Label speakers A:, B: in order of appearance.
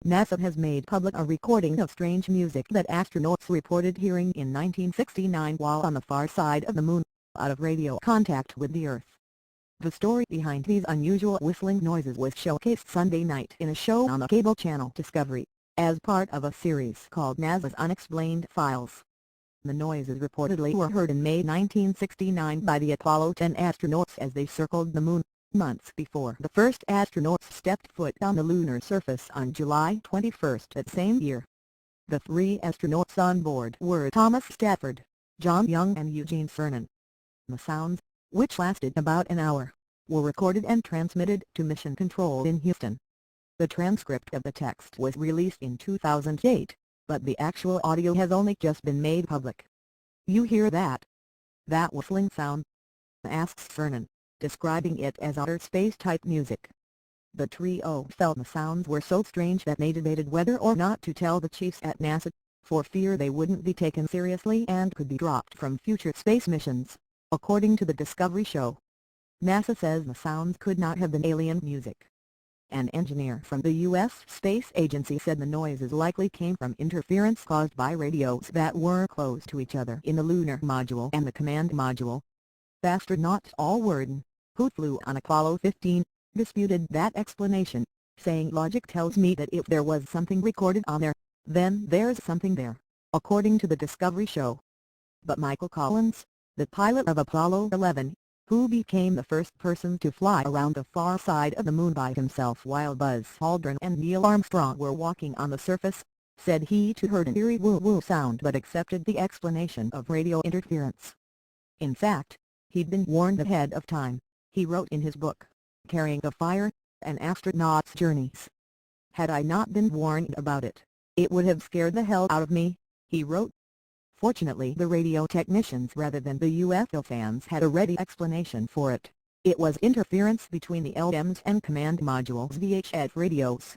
A: NASA has made public a recording of strange music that astronauts reported hearing in 1969 while on the far side of the Moon, out of radio contact with the Earth. The story behind these unusual whistling noises was showcased Sunday night in a show on the cable channel Discovery, as part of a series called NASA's Unexplained Files. The noises reportedly were heard in May 1969 by the Apollo 10 astronauts as they circled the Moon, months before the first astronauts stepped foot on the lunar surface on July 21 that same year. The three astronauts on board were Thomas Stafford, John Young and Eugene Cernan. The sounds, which lasted about an hour, were recorded and transmitted to Mission Control in Houston. The transcript of the text was released in 2008, but the actual audio has only just been made public. "You hear that? That whistling sound?" asks Cernan, describing it as outer space-type music. The trio felt the sounds were so strange that they debated whether or not to tell the chiefs at NASA, for fear they wouldn't be taken seriously and could be dropped from future space missions, according to the Discovery show. NASA says the sounds could not have been alien music. An engineer from the U.S. Space Agency said the noises likely came from interference caused by radios that were close to each other in the lunar module and the command module. Astronauts Al Worden, who flew on Apollo 15, disputed that explanation, saying logic tells me that if there was something recorded on there, then there's something there, according to the Discovery show. But Michael Collins, the pilot of Apollo 11, who became the first person to fly around the far side of the Moon by himself while Buzz Aldrin and Neil Armstrong were walking on the surface, said he too heard an eerie woo-woo sound but accepted the explanation of radio interference. In fact, he'd been warned ahead of time, he wrote in his book, Carrying a Fire, An Astronaut's Journeys. "Had I not been warned about it, it would have scared the hell out of me," he wrote. Fortunately, the radio technicians rather than the UFO fans had a ready explanation for it. It was interference between the LMs and command modules VHF radios.